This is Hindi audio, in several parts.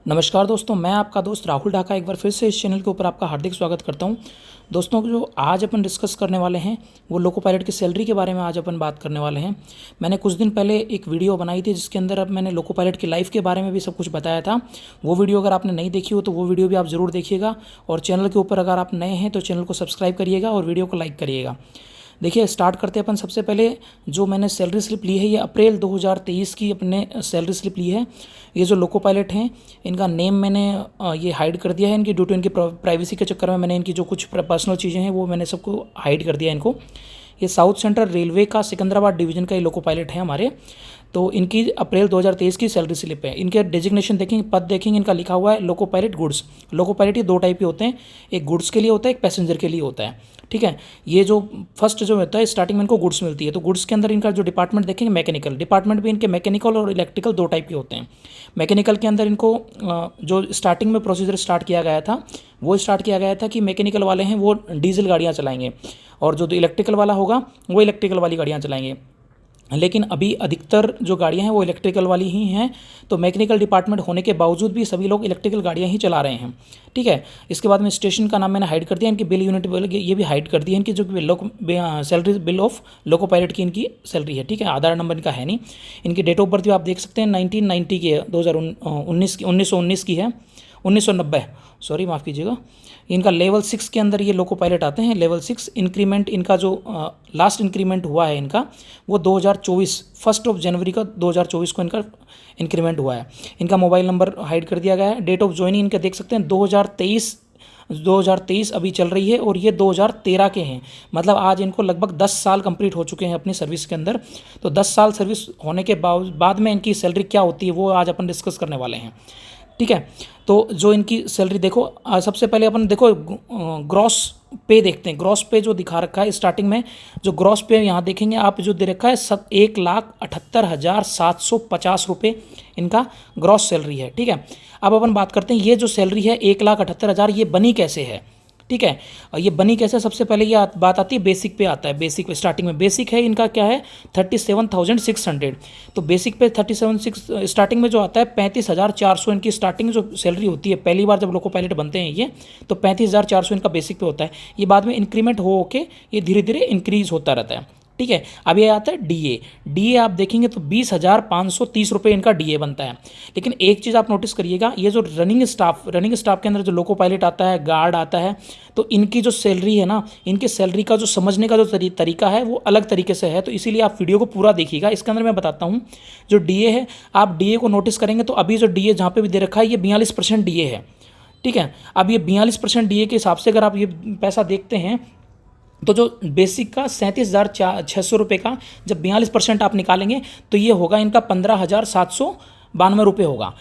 नमस्कार दोस्तों, मैं आपका दोस्त राहुल ढाका एक बार फिर से इस चैनल के ऊपर आपका हार्दिक स्वागत करता हूं। दोस्तों, जो आज अपन डिस्कस करने वाले हैं वो लोको पायलट की सैलरी के बारे में आज अपन बात करने वाले हैं। मैंने कुछ दिन पहले एक वीडियो बनाई थी जिसके अंदर अब मैंने लोको पायलट की लाइफ के बारे में भी सब कुछ बताया था। वो वीडियो अगर आपने नहीं देखी हो तो वो वीडियो भी आप ज़रूर देखिएगा, और चैनल के ऊपर अगर आप नए हैं तो चैनल को सब्सक्राइब करिएगा और वीडियो को लाइक करिएगा। देखिए, स्टार्ट करते हैं अपन। सबसे पहले जो मैंने सैलरी स्लिप ली है ये अप्रैल 2023 की अपने सैलरी स्लिप ली है। ये जो लोको पायलट हैं इनका नेम मैंने ये हाइड कर दिया है इनकी, ड्यू टू इनकी प्राइवेसी के चक्कर में मैंने इनकी जो कुछ पर्सनल चीज़ें हैं वो मैंने सबको हाइड कर दिया इनको। ये साउथ सेंट्रल रेलवे का सिकंदराबाद डिवीजन का ये लोको पायलट है हमारे। तो इनकी अप्रैल 2023 की सैलरी स्लिप है। इनके डेजिग्नेशन देखेंगे, पद देखेंगे, इनका लिखा हुआ है loco pilot goods. Loco pilot ये दो टाइप के होते हैं, एक गुड्स के लिए होता है, एक पैसेंजर के लिए होता है। ठीक है, ये जो फर्स्ट जो होता है स्टार्टिंग में इनको गुड्स मिलती है। तो गुड्स के अंदर इनका जो डिपार्टमेंट देखेंगे मैकेनिकल डिपार्टमेंट भी इनके मैकेनिकल और इलेक्ट्रिकल दो टाइप के होते हैं। मैकेनिकल के अंदर इनको जो स्टार्टिंग में प्रोसीजर स्टार्ट किया गया था वो स्टार्ट किया गया था कि मैकेनिकल वाले हैं वो डीजल गाड़ियाँ चलाएंगे, और जो इलेक्ट्रिकल वाला होगा वो इलेक्ट्रिकल वाली गाड़ियाँ चलाएंगे। लेकिन अभी अधिकतर जो गाड़ियां हैं वो इलेक्ट्रिकल वाली ही हैं। तो मैकेनिकल डिपार्टमेंट होने के बावजूद भी सभी लोग इलेक्ट्रिकल गाड़ियां ही चला रहे हैं। ठीक है, इसके बाद में स्टेशन का नाम मैंने हाइड कर दिया, इनकी बिल यूनिट ये भी हाइड कर दिया। इनकी जो salary bill of loco pilot की इनकी सैलरी है। ठीक है, आधार नंबर इनका है नहीं। इनकी डेट ऑफ बर्थ भी आप देख सकते हैं 1990 की है, 2019 की 1919 की है, 1990, सॉरी माफ़ कीजिएगा। इनका लेवल 6 के अंदर ये लोको पायलट आते हैं। लेवल 6 इंक्रीमेंट इनका जो लास्ट इंक्रीमेंट हुआ है इनका वो 2024 1 जनवरी का 2024 को इनका इंक्रीमेंट हुआ है। इनका मोबाइल नंबर हाइड कर दिया गया है। डेट ऑफ ज्वाइनिंग इनका देख सकते हैं 2023 अभी चल रही है, और ये 2013 के हैं। मतलब आज इनको लगभग 10 साल कंप्लीट हो चुके हैं अपनी सर्विस के अंदर। तो 10 साल सर्विस होने के बाद में इनकी सैलरी क्या होती है वो आज अपन डिस्कस करने वाले हैं। ठीक है, तो जो इनकी सैलरी देखो, सबसे पहले अपन देखो ग्रॉस पे देखते हैं। ग्रॉस पे जो दिखा रखा है स्टार्टिंग में, जो ग्रॉस पे यहाँ देखेंगे आप, जो दे रखा है 1,78,750 रुपये इनका ग्रॉस सैलरी है। ठीक है, अब अपन बात करते हैं ये जो सैलरी है 1,78,000 ये बनी कैसे है। ठीक है, ये बनी कैसे, सबसे पहले ये बात आती है बेसिक पे आता है। बेसिक स्टार्टिंग में बेसिक है इनका क्या है 37,600। तो बेसिक पे 37,600 स्टार्टिंग में जो आता है 35,400 इनकी स्टार्टिंग जो सैलरी होती है। पहली बार जब लोको पायलट बनते हैं ये, तो 35,400 इनका बेसिक पे होता है। ये बाद में इंक्रीमेंट हो के ये धीरे धीरे इंक्रीज होता रहता है। ठीक है, अब ये आता है डीए। डीए आप देखेंगे तो 20,530 रुपये इनका डीए बनता है। लेकिन एक चीज़ आप नोटिस करिएगा, ये जो रनिंग स्टाफ के अंदर जो लोको पायलट आता है, गार्ड आता है, तो इनकी जो सैलरी है ना, इनके सैलरी का जो समझने का जो तरीका है वो अलग तरीके से है। तो इसीलिए आप वीडियो को पूरा देखिएगा। इसके अंदर मैं बताता हूँ जो डीए है, आप डीए को नोटिस करेंगे तो अभी जो डीए जहाँ पे भी दे रखा है ये 42% डीए है। ठीक है, अब ये 42% डीए के हिसाब से अगर आप ये पैसा देखते हैं तो जो बेसिक का 37,600 रुपये का जब 42% आप निकालेंगे तो ये होगा इनका 15,792 रुपये होगा।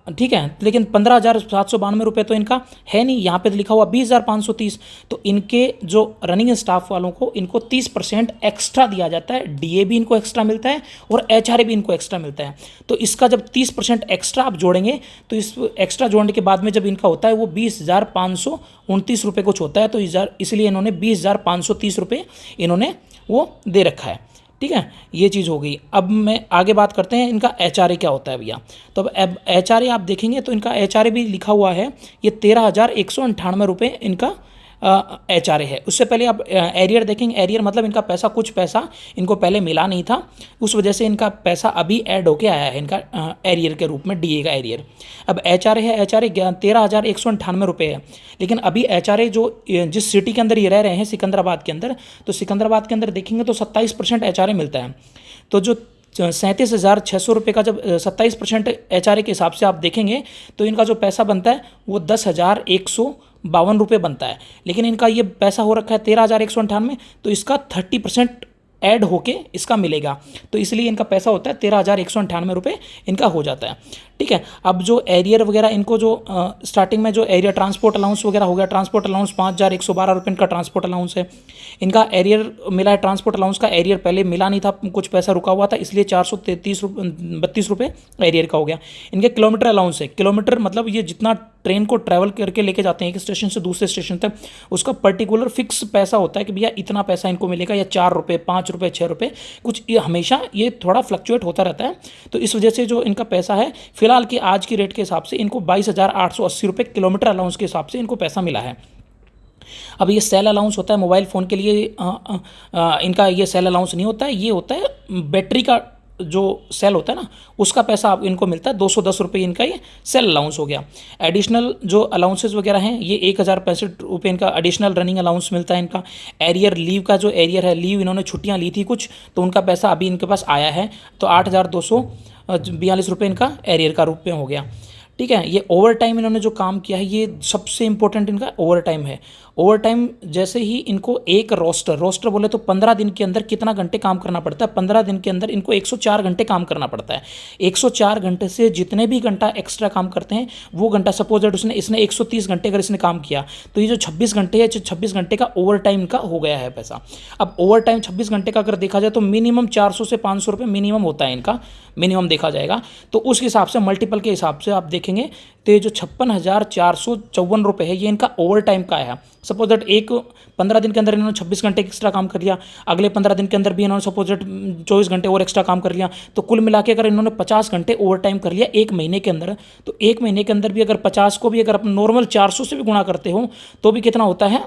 ठीक है, लेकिन 15,792 रुपये तो इनका है नहीं, यहाँ पे तो लिखा हुआ 20,530। तो इनके जो रनिंग स्टाफ वालों को इनको 30% एक्स्ट्रा दिया जाता है। डीए भी इनको एक्स्ट्रा मिलता है और एचआरए भी इनको एक्स्ट्रा मिलता है। तो इसका जब 30% एक्स्ट्रा आप जोड़ेंगे तो इस एक्स्ट्रा जोड़ने के बाद में जब इनका होता है वो 20,529 रुपये कुछ होता है। तो इसलिए इन्होंने 20,530 रुपये इन्होंने वो दे रखा है। ठीक है, ये चीज़ हो गई। अब मैं आगे बात करते हैं इनका एचआरए क्या होता है भैया। तो अब एचआरए आप देखेंगे तो इनका एचआरए भी लिखा हुआ है, ये 13,198 रुपये इनका एचआरए है। उससे पहले आप एरियर देखेंगे। एरियर मतलब इनका पैसा, कुछ पैसा इनको पहले मिला नहीं था, उस वजह से इनका पैसा अभी ऐड होके आया है इनका एरियर के रूप में, डीए का एरियर। अब एचआरए है, एचआरए 13,198 रुपये है। लेकिन अभी एचआरए जो जिस सिटी के अंदर ये रह रहे हैं सिकंदराबाद के अंदर, तो सिकंदराबाद के अंदर देखेंगे तो 27% एचआरए मिलता है। तो जो 37,600 रुपये का जब 27% एचआरए के हिसाब से आप देखेंगे तो इनका जो पैसा बनता है वो 10,152 रुपये बनता है। लेकिन इनका ये पैसा हो रखा है 13,198, तो इसका 30% ऐड होके इसका मिलेगा। तो इसलिए इनका पैसा होता है 13,198 रुपये इनका हो जाता है। ठीक है, अब जो एरियर वगैरह इनको जो स्टार्टिंग में जो एरियर ट्रांसपोर्ट अलाउंस वगैरह हो गया, ट्रांसपोर्ट अलाउंस 5,112 रुपये इनका ट्रांसपोर्ट अलाउंस है। इनका एरियर मिला है, ट्रांसपोर्ट अलाउंस का एरियर पहले मिला नहीं था, कुछ पैसा रुका हुआ था, इसलिए 432 रुपये एरियर का हो गया। इनके किलोमीटर अलाउंस है। किलोमीटर मतलब ये जितना ट्रेन को ट्रैवल करके लेके जाते हैं एक स्टेशन से दूसरे स्टेशन तक, उसका पर्टिकुलर फिक्स पैसा होता है कि भैया इतना पैसा इनको मिलेगा, या 4 रुपये 5 ₹5, ₹6, कुछ ये हमेशा ये थोड़ा फ्लक्चुएट होता रहता है। तो इस वजह से जो इनका पैसा है फिलहाल की आज की रेट के हिसाब से इनको ₹22,880 किलोमीटर अलाउंस के हिसाब से इनको पैसा मिला है। अब ये सेल अलाउंस होता है मोबाइल फ़ोन के लिए, इनका ये सेल अलाउंस नहीं होता है, ये होता है बैटरी का जो सेल होता है ना उसका पैसा आप इनको मिलता है। ₹210 इनका ये सेल अलाउंस हो गया। एडिशनल जो अलाउंसेस वगैरह हैं ये ₹1065 इनका एडिशनल रनिंग अलाउंस मिलता है इनका। एरियर लीव का जो एरियर है, लीव इन्होंने छुट्टियां ली थी कुछ, तो उनका पैसा अभी इनके पास आया है, तो ₹8,242 इनका एरियर का रूप में हो गया। ठीक है, ये ओवर टाइम इन्होंने जो काम किया है ये सबसे इंपॉर्टेंट इनका ओवर टाइम है। ओवर टाइम जैसे ही इनको एक रोस्टर बोले तो 15 दिन के अंदर कितना घंटे काम करना पड़ता है, 15 दिन के अंदर इनको 104 घंटे काम करना पड़ता है। 104 घंटे से जितने भी घंटा एक्स्ट्रा काम करते हैं वो घंटा, सपोज दैट इसने 130 घंटे अगर इसने काम किया तो ये जो 26 घंटे है, 26 घंटे का ओवर टाइम का हो गया है पैसा। अब ओवर टाइम 26 घंटे का अगर देखा जाए तो मिनिमम 400 से 500 रुपये मिनिमम होता है इनका, मिनिमम देखा जाएगा। तो उस हिसाब से मल्टीपल के हिसाब से आप देखेंगे तो ये जो 56,454 रुपये है ये इनका ओवर टाइम का है। सपोज दैट 15 दिन के अंदर इन्होंने 26 घंटे एक्स्ट्रा काम कर लिया, अगले 15 दिन के अंदर भी इन्होंने सपोज दैट 24 घंटे और एक्स्ट्रा काम कर लिया, तो कुल मिला के अगर इन्होंने 50 घंटे ओवर टाइम कर लिया एक महीने के अंदर, तो एक महीने के अंदर भी अगर 50 को भी अगर आप नॉर्मल 400 से भी गुणा करते हो तो भी कितना होता है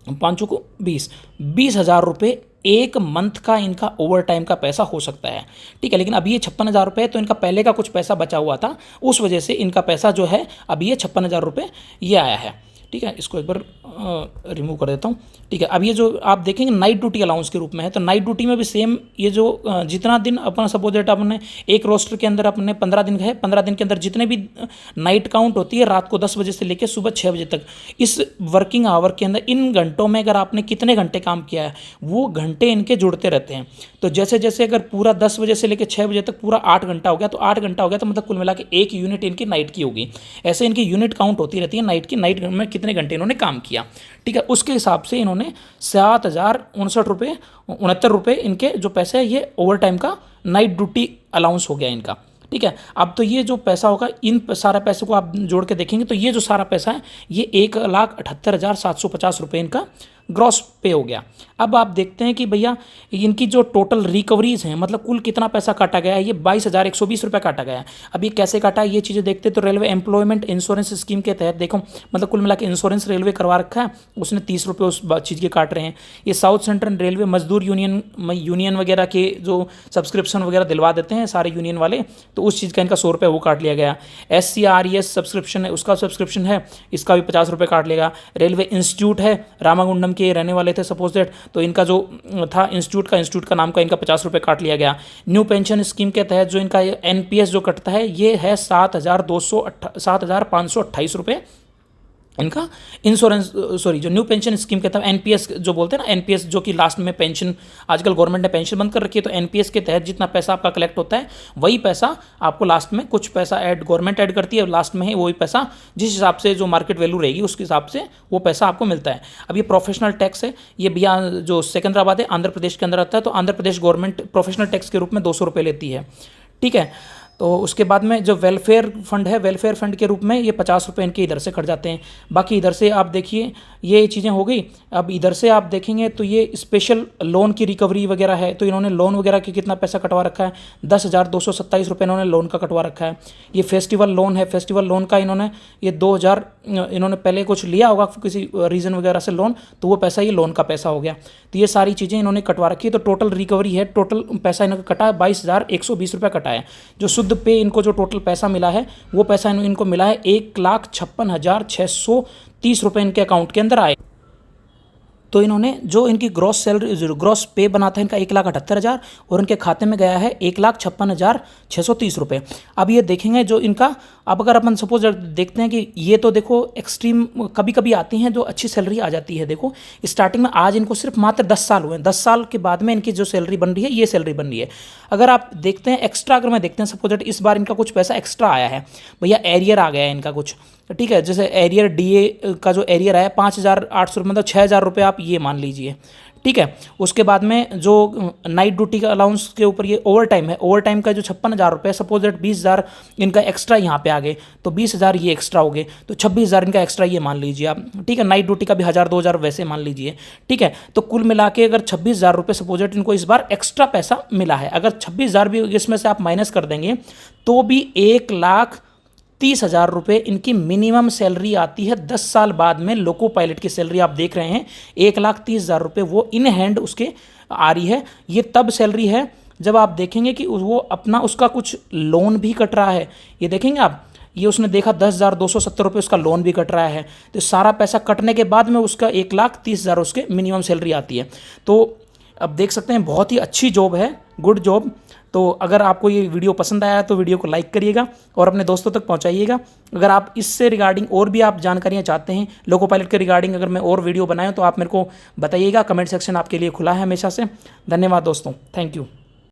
5 को 20,000 रुपये एक मंथ का इनका ओवर टाइम का पैसा हो सकता है। ठीक है, लेकिन अभी ये 56,000 रुपये तो इनका पहले का कुछ पैसा बचा हुआ था, उस वजह से इनका पैसा जो है अभी ये 56,000 रुपये ये आया है। ठीक है, इसको एक बार रिमूव कर देता हूँ। ठीक है, अब ये जो आप देखेंगे नाइट ड्यूटी अलाउंस के रूप में है, तो नाइट ड्यूटी में भी सेम ये जो जितना दिन अपन सपोज दैट अपने एक रोस्टर के अंदर अपने 15 दिन है, 15 दिन के अंदर जितने भी नाइट काउंट होती है रात को 10 बजे से लेकर सुबह 6 बजे तक, इस वर्किंग आवर के अंदर इन घंटों में अगर आपने कितने घंटे काम किया है वो घंटे इनके जुड़ते रहते हैं। तो जैसे जैसे अगर पूरा 10 बजे से लेकर 6 बजे तक पूरा 8 घंटा हो गया, तो 8 घंटा हो गया तो मतलब कुल मिला के 1 यूनिट इनकी नाइट की होगी। ऐसे इनकी यूनिट काउंट होती रहती है नाइट की, नाइट में कितने घंटे इन्होंने काम किया। ठीक है, उसके हिसाब से इन्होंने 7,069 रुपये इनके जो पैसे हैं ये ओवर टाइम का नाइट ड्यूटी अलाउंस हो गया इनका। ठीक है, अब तो ये जो पैसा होगा इन सारा पैसे को आप जोड़ के देखेंगे तो ये जो सारा पैसा है ये 1,78,750 इनका ग्रॉस पे हो गया। अब आप देखते हैं कि भैया इनकी जो टोटल रिकवरीज हैं, मतलब कुल कितना पैसा काटा गया है, ये 22,120 रुपये काटा गया है। अब ये कैसे काटा है ये चीज़ें देखते तो रेलवे एम्प्लॉयमेंट इंश्योरेंस स्कीम के तहत देखो, मतलब कुल मिला के इंश्योरेंस रेलवे करवा रखा है, उसने 30 रुपये उस चीज़ के काट रहे हैं। ये साउथ सेंट्रल रेलवे मजदूर यूनियन वगैरह के जो सब्सक्रिप्शन वगैरह दिलवा देते हैं सारे यूनियन वाले, तो उस चीज़ का इनका 100 रुपये वो काट लिया गया। SCRES सब्सक्रिप्शन है, उसका सब्सक्रिप्शन है, इसका भी 50 रुपये काट लेगा। रेलवे इंस्टीट्यूट है, रामागुंडम के रहने वाले थे सपोज दैट, तो इनका जो था इंस्टीट्यूट का नाम का इनका 50 रुपये काट लिया गया। न्यू पेंशन स्कीम के तहत जो इनका NPS जो कटता है ये है 7,528 रुपये इनका इंश्योरेंस, सॉरी जो न्यू पेंशन स्कीम के तहत NPS जो बोलते हैं ना, NPS जो कि लास्ट में पेंशन, आजकल गवर्नमेंट ने पेंशन बंद कर रखी है, तो NPS के तहत जितना पैसा आपका कलेक्ट होता है वही पैसा आपको लास्ट में कुछ पैसा गवर्नमेंट ऐड करती है, लास्ट में ही वही पैसा जिस हिसाब से जो मार्केट वैल्यू रहेगी उसके हिसाब से वो पैसा आपको मिलता है। अब ये प्रोफेशनल टैक्स है, ये भैया जो सिकंदराबाद है आंध्र प्रदेश के अंदर आता है, तो Andhra Pradesh government professional tax के रूप में 200 रुपये लेती है। ठीक है, तो उसके बाद में जो वेलफेयर फंड है, वेलफेयर फंड के रूप में ये 50 रुपये इनके इधर से कट जाते हैं। बाकी इधर से आप देखिए ये चीज़ें हो गई। अब इधर से आप देखेंगे तो ये स्पेशल लोन की रिकवरी वगैरह है, तो इन्होंने लोन वगैरह के कितना पैसा कटवा रखा है, 10,227 रुपये इन्होंने लोन का कटवा रखा है। ये फेस्टिवल लोन है, फेस्टिवल लोन का इन्होंने ये 2,000 इन्होंने पहले कुछ लिया होगा किसी रीज़न वगैरह से लोन, तो वो पैसा ये लोन का पैसा हो गया। तो ये सारी चीज़ें इन्होंने कटवा रखी है। तो टोटल रिकवरी है, टोटल पैसा इन्होंने कटा है 22,120 रुपये कटा है। जो शुद्ध पे इनको जो टोटल पैसा मिला है वो पैसा इनको मिला है 1,56,630 रुपये इनके अकाउंट के अंदर आए। तो इन्होंने जो इनकी ग्रॉस सैलरी ग्रॉस पे बना था इनका 1,78,000 और इनके खाते में गया है 1,56,630 रुपये। अब ये देखेंगे जो इनका, अब अगर अपन सपोज देखते हैं कि ये तो देखो एक्सट्रीम कभी कभी आती हैं जो अच्छी सैलरी आ जाती है। देखो स्टार्टिंग में आज इनको सिर्फ मात्र 10 साल हुए हैं, 10 साल के बाद में इनकी जो सैलरी बन रही है ये सैलरी बन रही है। अगर आप देखते हैं एक्स्ट्रा, अगर मैं देखते हैं सपोज इस बार इनका कुछ पैसा एक्स्ट्रा आया है, भैया एरियर आ गया है इनका कुछ, ठीक है, जैसे एरियर DA का जो एरियर आया 5,800 मतलब 6,000 रुपये आप ये मान लीजिए। ठीक है। उसके बाद में जो नाइट ड्यूटी का अलाउंस के ऊपर ये ओवर टाइम है, ओवर टाइम का जो 56,000 रुपये, सपोज दैट 20,000 इनका एक्स्ट्रा यहाँ पे आ गए, तो 20,000 ये एक्स्ट्रा हो गए, तो 26,000 इनका एक्स्ट्रा ये मान लीजिए आप, ठीक है। नाइट ड्यूटी का भी 1,000-2,000 वैसे मान लीजिए, ठीक है। तो कुल मिला के अगर 26,000 रुपये सपोज दैट इनको इस बार एक्स्ट्रा पैसा मिला है, अगर 26,000 भी इसमें से आप माइनस कर देंगे तो भी 1,30,000 रुपये इनकी मिनिमम सैलरी आती है 10 साल बाद में। लोको पायलट की सैलरी आप देख रहे हैं 1,30,000 रुपये वो इन हैंड उसके आ रही है। ये तब सैलरी है जब आप देखेंगे कि वो अपना उसका कुछ लोन भी कट रहा है, ये देखेंगे आप, ये उसने देखा 10,270 रुपये उसका लोन भी कट रहा है, तो सारा पैसा कटने के बाद में उसका 1,30,000 उसके मिनिमम सैलरी आती है। तो अब देख सकते हैं बहुत ही अच्छी जॉब है, गुड जॉब। तो अगर आपको ये वीडियो पसंद आया तो वीडियो को लाइक करिएगा और अपने दोस्तों तक पहुंचाइएगा। अगर आप इससे रिगार्डिंग और भी आप जानकारियां चाहते हैं लोको पायलट के रिगार्डिंग, अगर मैं और वीडियो बनाऊं तो आप मेरे को बताइएगा, कमेंट सेक्शन आपके लिए खुला है हमेशा से। धन्यवाद दोस्तों, थैंक यू।